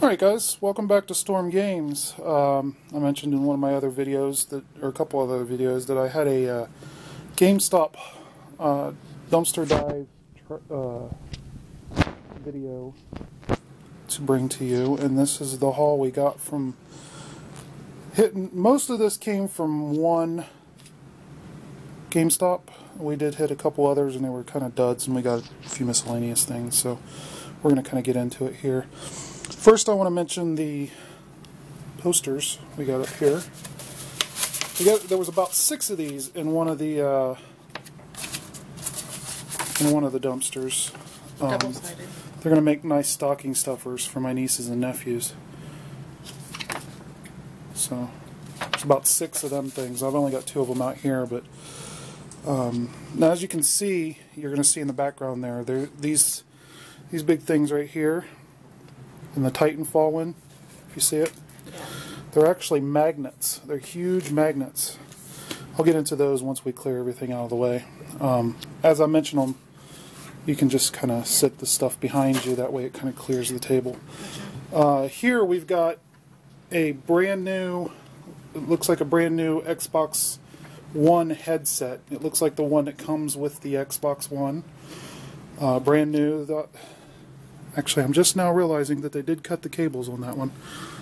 Alright guys, welcome back to Storm Games. I mentioned in one of my other videos, or a couple other videos, that I had a Gamestop dumpster dive video to bring to you, and this is the haul we got from hitting. Most of this came from one Gamestop. We did hit a couple others and they were kind of duds, and we got a few miscellaneous things, so we're going to kind of get into it here. First, I want to mention the posters we got up here. There was about 6 of these in one of the dumpsters. Double-sided. They're going to make nice stocking stuffers for my nieces and nephews. So there's about 6 of them things. I've only got 2 of them out here, but now as you can see, you're going to see in the background there, these big things right here. And the Titanfall one, if you see it, they're actually magnets. They're huge magnets. I'll get into those once we clear everything out of the way. As I mentioned them, you can just kind of sit the stuff behind you. That way it kind of clears the table. Here we've got a brand new, it looks like a brand new Xbox One headset. It looks like the one that comes with the Xbox One. Brand new. Actually, I'm just now realizing that they did cut the cables on that one,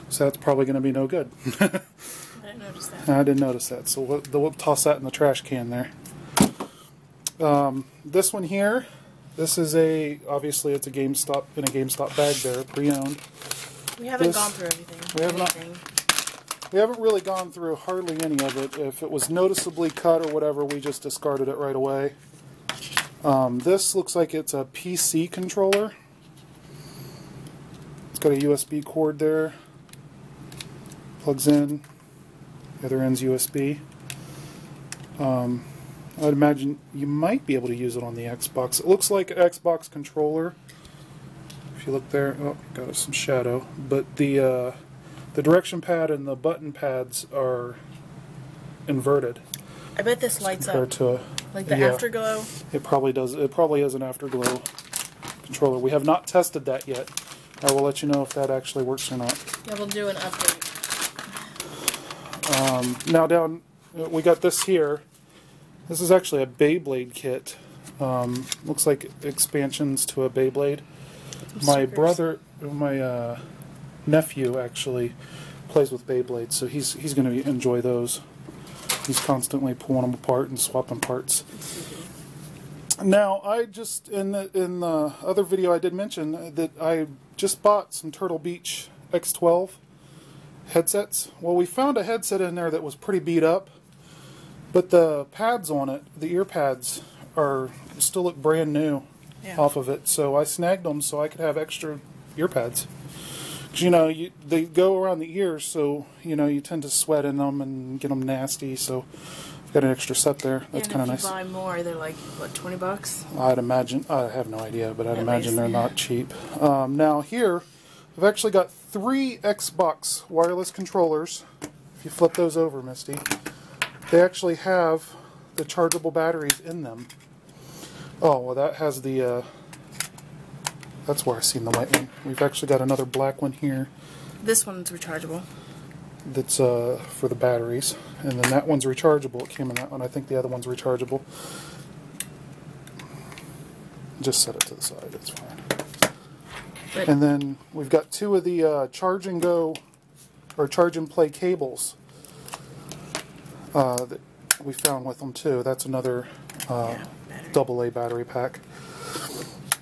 so that's probably going to be no good. I didn't notice that. I didn't notice that, so we'll toss that in the trash can there. This one here, this is obviously it's a GameStop, in a GameStop bag there, pre-owned. We haven't gone through everything. We haven't really gone through hardly any of it. If it was noticeably cut or whatever, we just discarded it right away. This looks like it's a PC controller. It's got a USB cord there, plugs in, the other end's USB. I'd imagine you might be able to use it on the Xbox. It looks like an Xbox controller. If you look there, oh, got some shadow. But the direction pad and the button pads are inverted. I bet this lights up. To like the afterglow. It probably does. It probably is an afterglow controller. We have not tested that yet. I will let you know if that actually works or not. Yeah, we'll do an update. Now we got this here. This is actually a Beyblade kit. Looks like expansions to a Beyblade. My nephew actually plays with Beyblades, so he's going to enjoy those. He's constantly pulling them apart and swapping parts. Now, I just in the other video I did mention that I just bought some Turtle Beach X12 headsets. Well, we found a headset in there that was pretty beat up, but the pads on it, the ear pads, still look brand new off of it. So I snagged them so I could have extra ear pads. 'Cause, they go around the ears, so you tend to sweat in them and get them nasty. So I've got an extra set there. That's kind of nice. If you buy more, they're like, what, $20? I'd imagine. I have no idea, but I'd imagine they're not cheap. Now here, I've actually got 3 Xbox wireless controllers. If you flip those over, Misty, they actually have the chargeable batteries in them. Oh, well, that has the. That's where I seen the white one. We've actually got another black one here. This one's rechargeable. That's for the batteries, and then that one's rechargeable. It came in that one. I think the other one's rechargeable. Just set it to the side. It's fine. But and then we've got 2 of the charge and go or charge and play cables that we found with them too. That's another AA battery pack.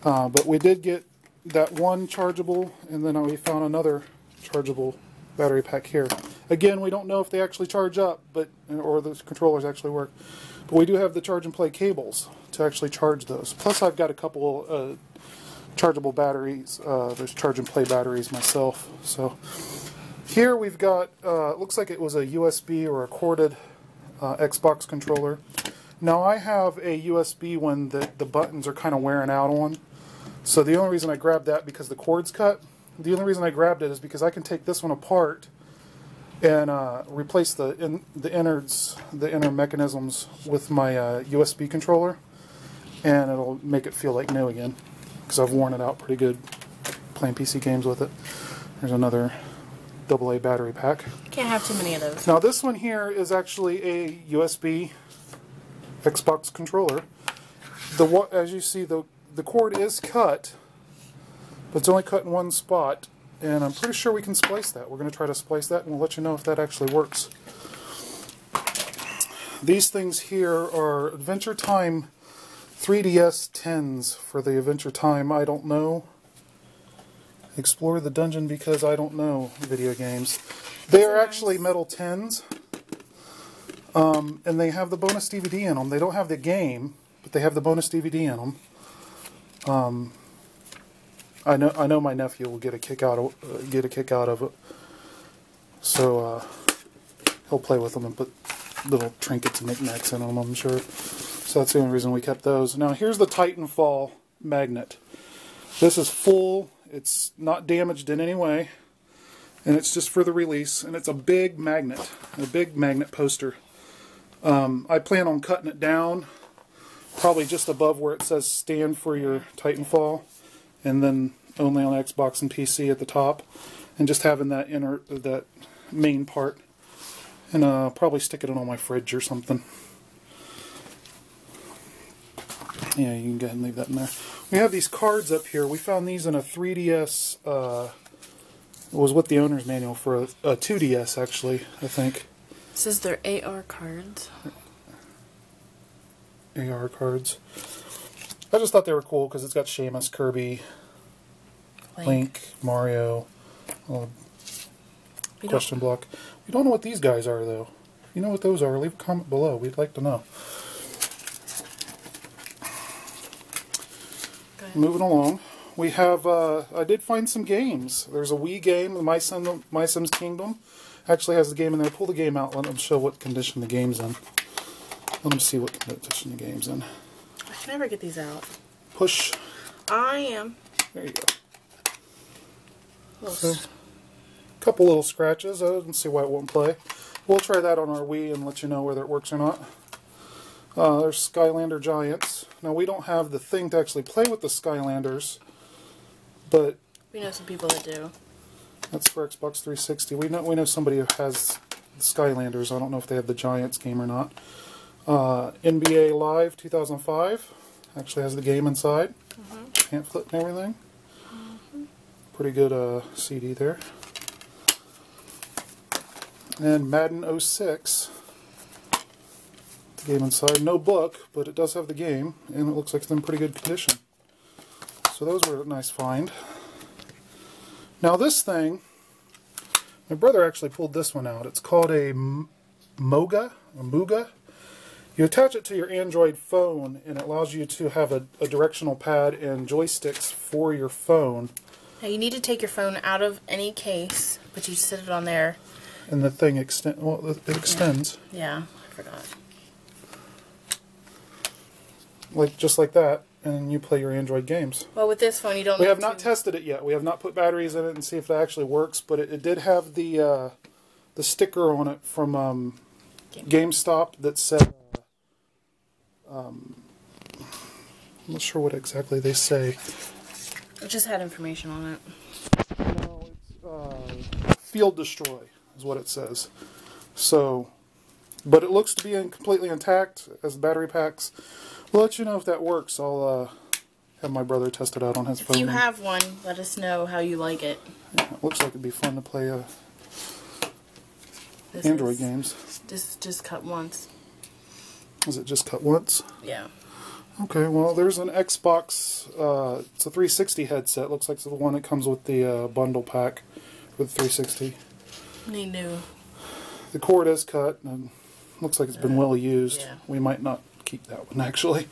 But we did get that one chargeable, and then we found another chargeable battery pack here. Again, we don't know if they actually charge up, or the controllers actually work. But we do have the charge and play cables to actually charge those. Plus, I've got a couple chargeable batteries. There's charge and play batteries myself. So here we've got. It looks like it was a USB or a corded Xbox controller. Now I have a USB one that the buttons are kind of wearing out on. So the only reason I grabbed that, because the cord's cut, the only reason I grabbed it is because I can take this one apart and replace the innards, the inner mechanisms with my USB controller, and it'll make it feel like new again, because I've worn it out pretty good. playing PC games with it. There's another AA battery pack. Can't have too many of those. Now this one here is actually a USB Xbox controller. As you see, the cord is cut, but it's only cut in one spot, and I'm pretty sure we can splice that. We're going to try to splice that, and we'll let you know if that actually works. These things here are Adventure Time 3DS 10s for the Adventure Time I don't know. Explore the dungeon because I don't know video games. They are actually metal 10s, and they have the bonus DVD in them. They don't have the game, but they have the bonus DVD in them. I know my nephew will get a kick out of it, so he'll play with them and put little trinkets and knickknacks in them, I'm sure. So that's the only reason we kept those. Now here's the Titanfall magnet. This is full. It's not damaged in any way, and it's just for the release, and it's a big magnet poster. I plan on cutting it down, probably just above where it says stand for your Titanfall, and then only on Xbox and PC at the top, and just having that that main part, and probably stick it on my fridge or something. Yeah, you can go ahead and leave that in there. We have these cards up here. We found these in a 3DS. It was with the owner's manual for a 2DS, actually, I think. This is their AR cards. AR cards. I just thought they were cool because it's got Seamus, Kirby, Link, Mario, question block. We don't know what these guys are, though. If you know what those are, leave a comment below. We'd like to know. Moving along, we have, I did find some games. There's a Wii game, My Sims Kingdom. Actually has the game in there. Pull the game out, let them show what condition the game's in. Let them see what condition the game's in. I can never get these out. Push. I am. There you go. So, a couple little scratches. I don't see why it won't play. We'll try that on our Wii and let you know whether it works or not. There's Skylander Giants. Now we don't have the thing to actually play with the Skylanders, but we know some people that do. That's for Xbox 360. We know somebody who has the Skylanders. I don't know if they have the Giants game or not. NBA Live 2005 actually has the game inside. Pamphlet and everything. Pretty good CD there. And Madden 06. Game inside. No book, but it does have the game, and it looks like it's in pretty good condition. So those were a nice find. Now this thing, my brother actually pulled this one out. It's called a Muga. You attach it to your Android phone, and it allows you to have a directional pad and joysticks for your phone. Now you need to take your phone out of any case, but you sit it on there. And the thing it extends. Yeah, I forgot. Just like that, and you play your Android games. Well, with this phone, you don't. We have not tested it yet. We have not put batteries in it and see if that actually works. But it did have the sticker on it from Gamestop that said. I'm not sure what exactly they say. It just had information on it. No, it's Field Destroy is what it says. So, but it looks to be completely intact as battery packs. We'll let you know if that works. I'll have my brother test it out on his phone. If you have one, let us know how you like it. Yeah, it looks like it'd be fun to play Android games. Just cut once. Is it just cut once? Yeah. Okay, well there's an Xbox, it's a 360 headset. Looks like it's the one that comes with the bundle pack with 360. Need new. The cord is cut and looks like it's been well used. Yeah. We might not keep that one actually.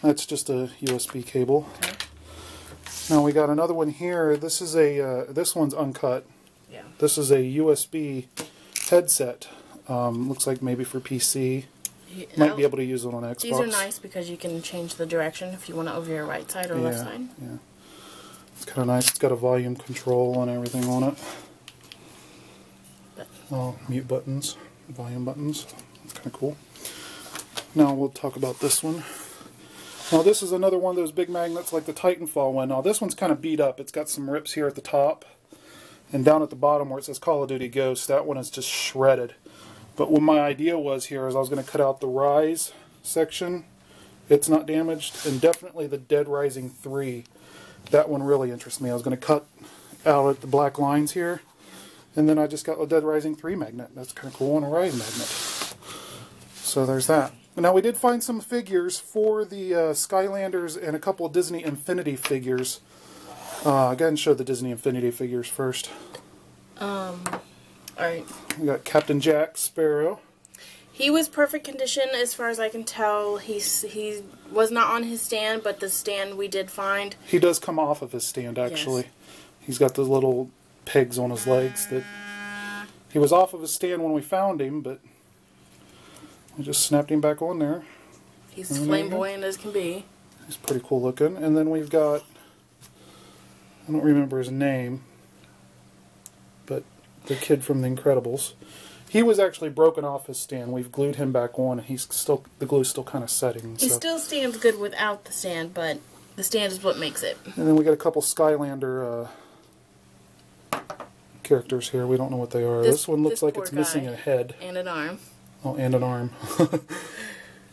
That's just a USB cable. Okay. Now we got another one here. This is this one's uncut. Yeah. This is a USB headset. Looks like maybe for PC. Might be able to use it on Xbox. These are nice because you can change the direction if you want it over your right side or left side. Yeah. It's kind of nice. It's got a volume control and everything on it. Mute buttons, volume buttons. It's kind of cool. Now we'll talk about this one. Now this is another one of those big magnets like the Titanfall one. Now this one's kind of beat up. It's got some rips here at the top. And down at the bottom where it says Call of Duty Ghost, that one is just shredded. But what my idea was here is I was going to cut out the Rise section. It's not damaged. And definitely the Dead Rising 3. That one really interests me. I was going to cut out at the black lines here. And then I just got a Dead Rising 3 magnet. That's kind of cool, and a Rise magnet. So there's that. Now we did find some figures for the Skylanders and a couple of Disney Infinity figures. Again, show the Disney Infinity figures first. Alright. We got Captain Jack Sparrow. He was perfect condition as far as I can tell. He was not on his stand, but the stand we did find. He does come off of his stand, actually. Yes. He's got those little pegs on his legs. That he was off of his stand when we found him, but we just snapped him back on there. He's flamboyant as can be. He's pretty cool looking. And then we've got, I don't remember his name, but the kid from The Incredibles. He was actually broken off his stand. We've glued him back on, and he's still, the glue's still kind of setting. He still stands good without the stand, but the stand is what makes it. And then we got a couple Skylander characters here. We don't know what they are. This one looks like it's missing a head. And an arm. Oh, and an arm.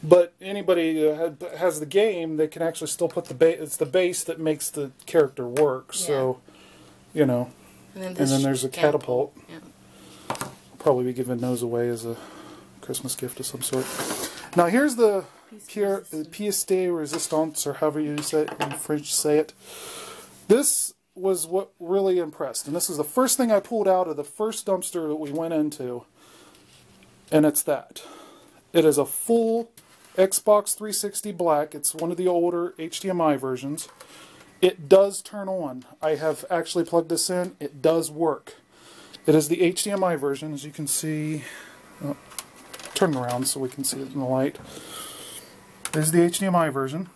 But anybody who has the game, they can actually still put the base. It's the base that makes the character work. Yeah. So, you know. And then there's a catapult. Yeah. Probably be giving those away as a Christmas gift of some sort. Now here's the pièce de résistance, or however you say it in French. Say it. This was what really impressed, and this is the first thing I pulled out of the first dumpster that we went into, and it's that. It is a full Xbox 360 black. It's one of the older HDMI versions. It does turn on. I have actually plugged this in. It does work. It is the HDMI version, as you can see. Oh, turn it around so we can see it in the light. There's the HDMI version.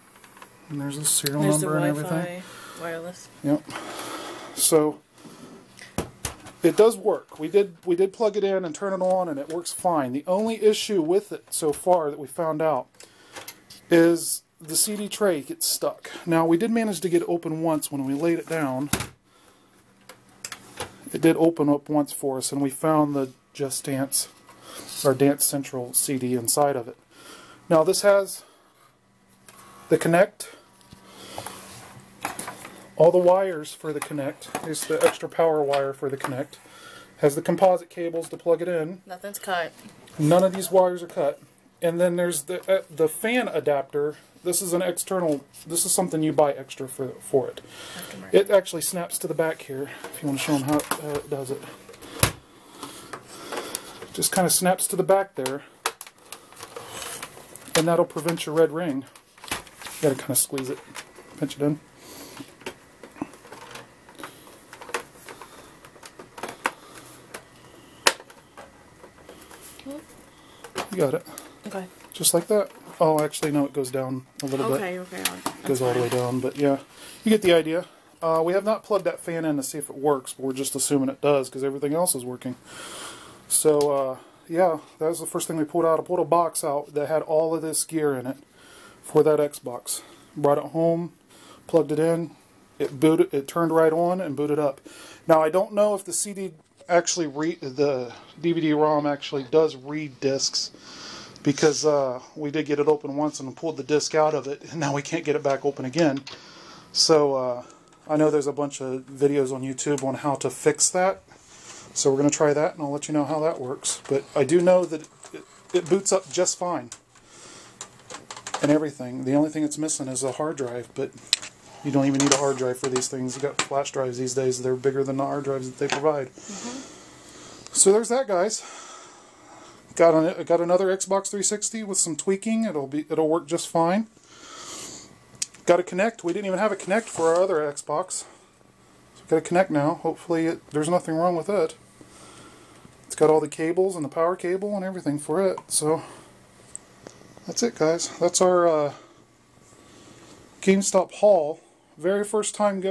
And there's the serial number and everything. Wireless. Yep. So it does work. We did plug it in and turn it on, and it works fine. The only issue with it so far that we found out is the CD tray gets stuck. Now we did manage to get it open once when we laid it down. It did open up once for us, and we found the Just Dance, or Dance Central CD inside of it. Now this has the Connect, all the wires for the Connect. Here's the extra power wire for the Connect. Has the composite cables to plug it in. Nothing's cut. None of these wires are cut. And then there's the fan adapter. This is an external. This is something you buy extra for it. It actually snaps to the back here. If you want to show them how it does it, just kind of snaps to the back there, and that'll prevent your red ring. You got to kind of squeeze it, pinch it in. You got it. Okay. Just like that. Oh, actually, no, it goes down a little bit. Okay. It goes all the way down, but yeah, you get the idea. We have not plugged that fan in to see if it works, but we're just assuming it does because everything else is working. So, yeah, that was the first thing we pulled out. I pulled a box out that had all of this gear in it for that Xbox. Brought it home, plugged it in, it turned right on and booted up. Now, I don't know if the CD actually the DVD-ROM actually does read discs, because we did get it open once and pulled the disc out of it, and now we can't get it back open again. So I know there's a bunch of videos on YouTube on how to fix that. So we're going to try that, and I'll let you know how that works. But I do know that it boots up just fine and everything. The only thing it's missing is a hard drive, but you don't even need a hard drive for these things. You got flash drives these days. They're bigger than the hard drives that they provide. So there's that, guys. Got another Xbox 360 with some tweaking. It'll work just fine. Got a Kinect. We didn't even have a Kinect for our other Xbox. So got a Kinect now. Hopefully there's nothing wrong with it. It's got all the cables and the power cable and everything for it. So that's it, guys. That's our Gamestop haul. Very first time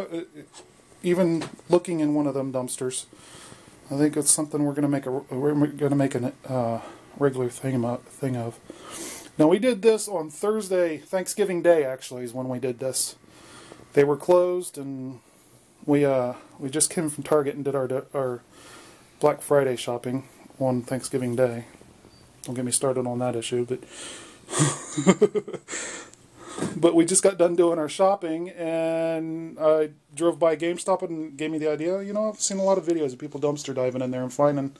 even looking in one of them dumpsters. I think it's something we're going to make a regular thing of. Now we did this on Thursday, Thanksgiving Day actually is when we did this. They were closed, and we just came from Target and did our Black Friday shopping on Thanksgiving Day. Don't get me started on that issue, but but we just got done doing our shopping, and I drove by Gamestop and gave me the idea. You know, I've seen a lot of videos of people dumpster diving in there and finding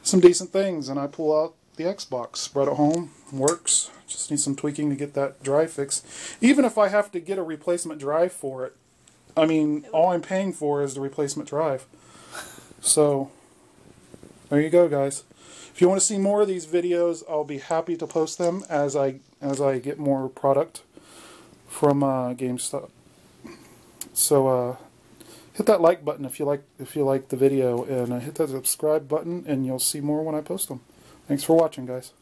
some decent things, and I pull out the Xbox, brought it home, works. Just need some tweaking to get that drive fixed. Even if I have to get a replacement drive for it, I mean, all I'm paying for is the replacement drive. So, there you go, guys. If you want to see more of these videos, I'll be happy to post them as I get more product from GameStop. So, hit that like button if you like the video, and hit that subscribe button, and you'll see more when I post them. Thanks for watching, guys.